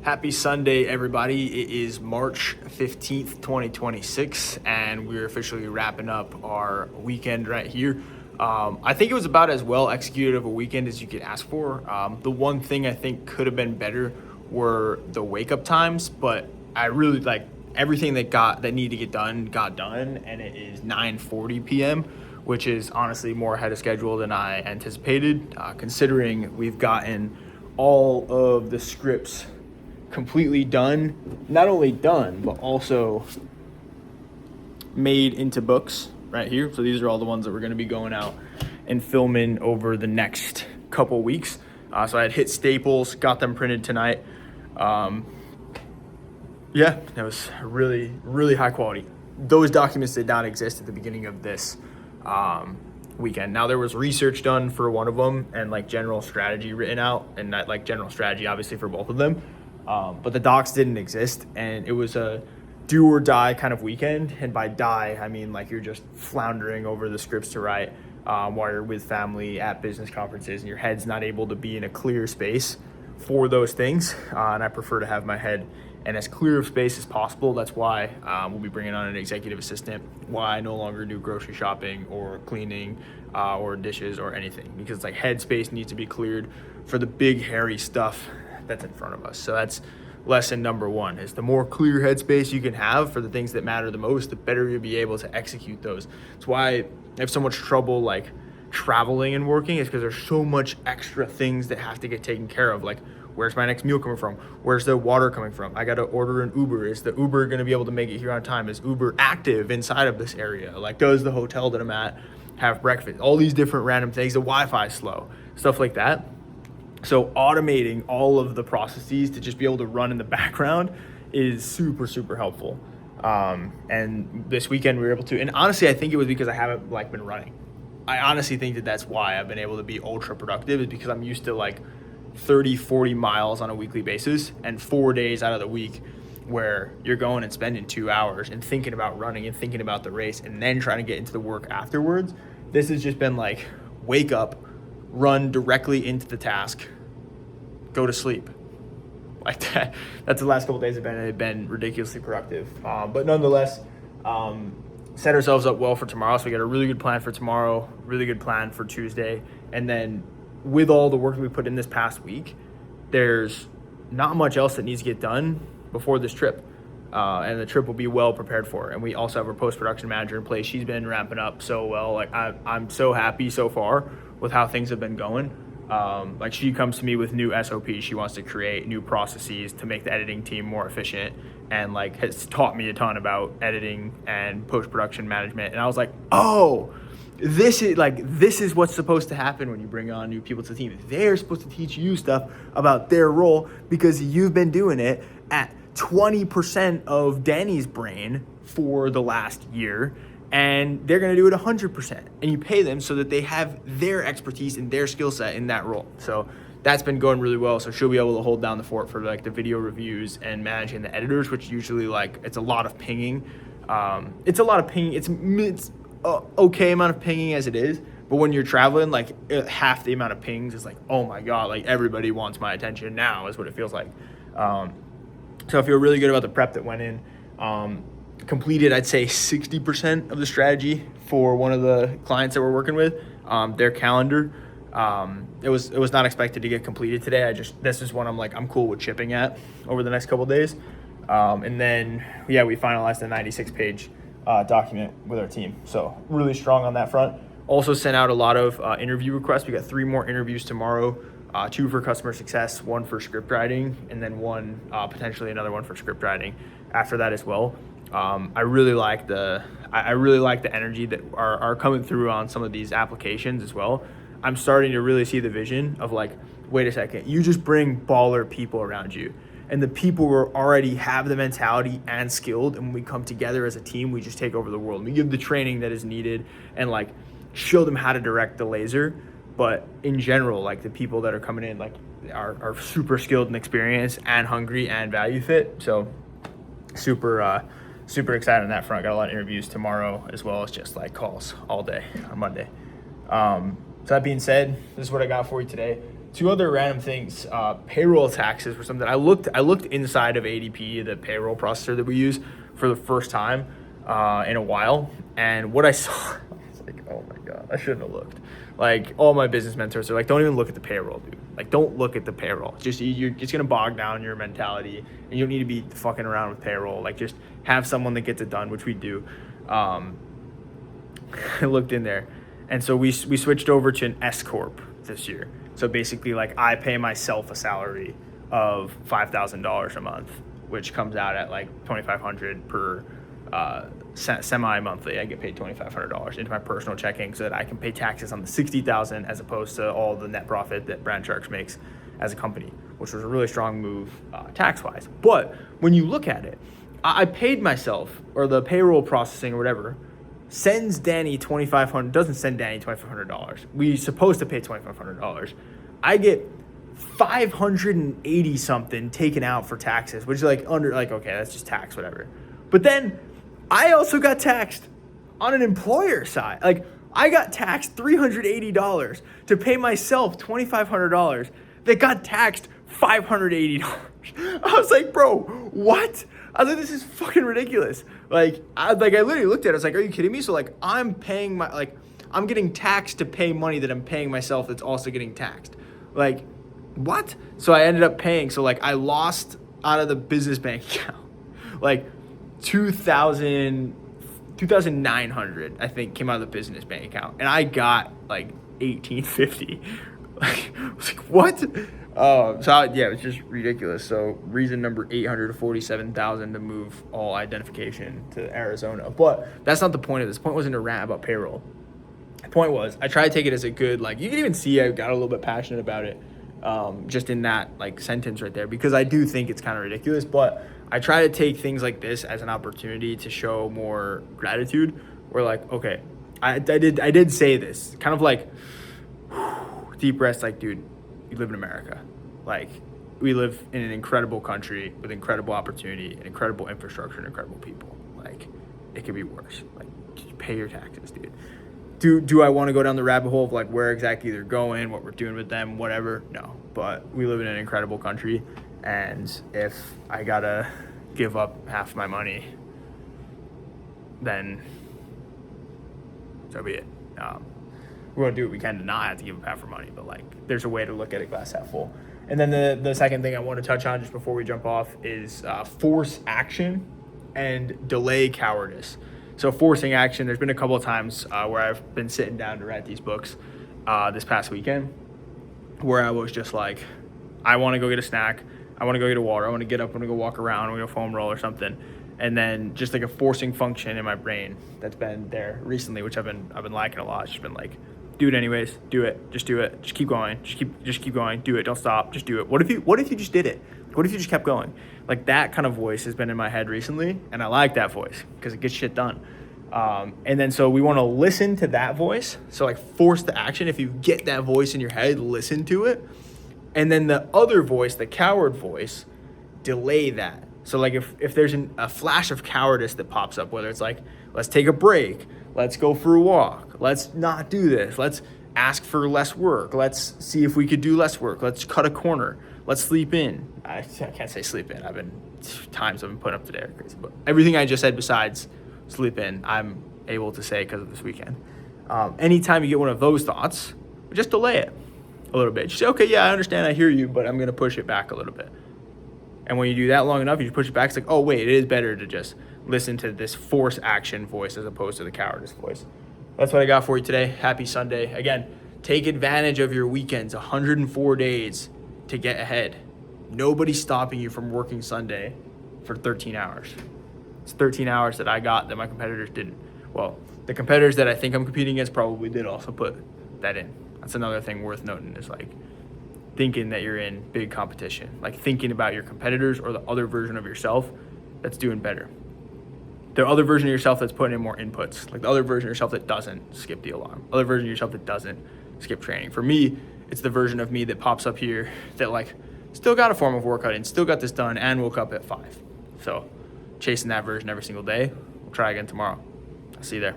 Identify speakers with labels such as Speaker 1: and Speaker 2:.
Speaker 1: Happy Sunday, everybody. It is March 15th, 2026, and we're officially wrapping up our weekend right here. I think it was about as well executed of a weekend as you could ask for. The one thing I think could have been better were the wake up times, but I really like everything that needed to get done got done, and it is 9:40 p.m., which is honestly more ahead of schedule than I anticipated, considering we've gotten all of the scripts completely done, not only done, but also made into books right here. So these are all the ones that we're going to be going out and filming over the next couple weeks. So I had hit Staples, got them printed tonight. Yeah, that was really, really high quality. Those documents did not exist at the beginning of this weekend. Now there was research done for one of them and like general strategy written out, and not like general strategy obviously for both of them. But the docs didn't exist, and it was a do or die kind of weekend. And by die, I mean like you're just floundering over the scripts to write while you're with family at business conferences, and your head's not able to be in a clear space for those things. And I prefer to have my head in as clear of space as possible. That's why we'll be bringing on an executive assistant, why I no longer do grocery shopping or cleaning or dishes or anything, because like head space needs to be cleared for the big hairy stuff that's in front of us. So that's lesson number one, is the more clear headspace you can have for the things that matter the most, the better you'll be able to execute those. That's why I have so much trouble like traveling and working, is because there's so much extra things that have to get taken care of. Like, where's my next meal coming from? Where's the water coming from? I got to order an Uber. Is the Uber going to be able to make it here on time? Is Uber active inside of this area? Like, does the hotel that I'm at have breakfast? All these different random things. The Wi-Fi slow, stuff like that. So automating all of the processes to just be able to run in the background is super, super helpful. And this weekend we were able to, and honestly, I think it was because I haven't like been running. I honestly think that that's why I've been able to be ultra productive, is because I'm used to like 30, 40 miles on a weekly basis, and 4 days out of the week where you're going and spending 2 hours and thinking about running and thinking about the race and then trying to get into the work afterwards. This has just been like wake up, run directly into the task, go to sleep. Like that. That's the last couple of days have been ridiculously productive. But nonetheless, set ourselves up well for tomorrow. So we got a really good plan for tomorrow, really good plan for Tuesday. And then with all the work we put in this past week, there's not much else that needs to get done before this trip. And the trip will be well prepared for. And we also have our post-production manager in place. She's been ramping up so well. Like I'm so happy so far with how things have been going. Like she comes to me with new SOPs. She wants to create new processes to make the editing team more efficient, and like has taught me a ton about editing and post-production management. And I was like, oh, this is what's supposed to happen when you bring on new people to the team. They're supposed to teach you stuff about their role because you've been doing it at 20% of Danny's brain for the last year, and they're going to do it 100%. And you pay them so that they have their expertise and their skill set in that role. So that's been going really well. So she'll be able to hold down the fort for like the video reviews and managing the editors, which usually like it's a lot of pinging. It's a lot of pinging. It's okay amount of pinging as it is, but when you're traveling, like half the amount of pings is like, oh my god, like everybody wants my attention now, is what it feels like. So I feel really good about the prep that went in. Completed, I'd say 60% of the strategy for one of the clients that we're working with, their calendar. It was not expected to get completed today. This is one I'm cool with chipping at over the next couple of days. And then we finalized a 96-page document with our team. So really strong on that front. Also sent out a lot of interview requests. We got 3 more interviews tomorrow, 2 for customer success, 1 for script writing, and then 1 potentially another one for script writing after that as well. I really like the energy that are coming through on some of these applications as well. I'm starting to really see the vision of like, wait a second, you just bring baller people around you, and the people who already have the mentality and skilled, and when we come together as a team, we just take over the world. We give the training that is needed and like show them how to direct the laser. But in general, like the people that are coming in like are super skilled and experienced and hungry and value fit. So super excited on that front. Got a lot of interviews tomorrow, as well as just like calls all day on Monday. So that being said, this is what I got for you today. Two other random things. Payroll taxes were something I looked inside of ADP, the payroll processor that we use, for the first time in a while, and what I saw, I was like, oh my god, I shouldn't have looked. Like, all my business mentors are like, don't even look at the payroll, dude. Like, don't look at the payroll. You're just gonna bog down your mentality, and you don't need to be fucking around with payroll. Like, just have someone that gets it done, which we do. I looked in there, and so we switched over to an S corp this year. So basically, like, I pay myself a salary of $5,000 a month, which comes out at like $2,500 per semi-monthly. I get paid $2,500 into my personal checking so that I can pay taxes on the $60,000 as opposed to all the net profit that Brand Sharks makes as a company, which was a really strong move tax-wise. But when you look at it, I paid myself, or the payroll processing or whatever sends Danny $2,500, doesn't send Danny $2,500. We're supposed to pay $2,500. I get 580 something taken out for taxes, which is like okay, that's just tax, whatever. But then I also got taxed on an employer side. Like, I got taxed $380 to pay myself $2,500 that got taxed $580. I was like, bro, what? I was like, this is fucking ridiculous. I literally looked at it. I was like, are you kidding me? So like, I'm getting taxed to pay money that I'm paying myself that's also getting taxed. Like, what? So I ended up paying. So like, I lost out of the business bank account, like $2,900, I think, came out of the business bank account, and I got like $1,850. Like, I was like, what? Yeah, it was just ridiculous. So reason number 847,000 to move all identification to Arizona. But that's not the point of this. The point wasn't to rant about payroll. The point was, I try to take it as a good, like, you can even see I got a little bit passionate about it, just in that like sentence right there, because I do think it's kind of ridiculous, but I try to take things like this as an opportunity to show more gratitude. Where like, okay, I did say this, kind of like deep breaths, like, dude, you live in America. Like, we live in an incredible country with incredible opportunity and incredible infrastructure and incredible people. Like, it could be worse. Like, just pay your taxes, dude. Do I want to go down the rabbit hole of like where exactly they're going, what we're doing with them, whatever? No, but we live in an incredible country, and if I gotta give up half my money, then so be it. We're gonna do what we can to not have to give up half our money, but like, there's a way to look at it glass half full. And then the second thing I want to touch on just before we jump off is force action and delay cowardice. So forcing action, there's been a couple of times where I've been sitting down to write these books this past weekend, where I was just like, I want to go get a snack, I want to go get a water, I want to get up, I want to go walk around, I want to go foam roll or something. And then just like a forcing function in my brain that's been there recently, which I've been liking a lot. It's just been like, do it anyways, do it, just keep going, just keep going, do it, don't stop, just do it. What if you just did it? What if you just kept going? Like, that kind of voice has been in my head recently, and I like that voice because it gets shit done. And then so we want to listen to that voice. So like, force the action. If you get that voice in your head, listen to it. And then the other voice, the coward voice, delay that. So like, if there's a flash of cowardice that pops up, whether it's like, let's take a break, let's go for a walk, let's not do this, let's ask for less work, let's see if we could do less work, let's cut a corner, let's sleep in. I can't say sleep in. I've been putting up today are crazy, but everything I just said besides sleep in, I'm able to say because of this weekend. Anytime you get one of those thoughts, just delay it a little bit. Just say, okay, yeah, I understand, I hear you, but I'm going to push it back a little bit. And when you do that long enough, you just push it back. It's like, oh, wait, it is better to just listen to this force action voice as opposed to the cowardice voice. That's what I got for you today. Happy Sunday. Again, take advantage of your weekends, 104 days to get ahead. Nobody's stopping you from working Sunday for 13 hours. It's 13 hours that I got that my competitors didn't. Well, the competitors that I think I'm competing against probably did also put that in. That's another thing worth noting, is like thinking that you're in big competition, like thinking about your competitors or the other version of yourself that's doing better. The other version of yourself that's putting in more inputs, like the other version of yourself that doesn't skip the alarm, other version of yourself that doesn't skip training. For me, it's the version of me that pops up here that like still got a form of workout in, still got this done, and woke up at 5. So chasing that version every single day. We'll try again tomorrow. I'll see you there.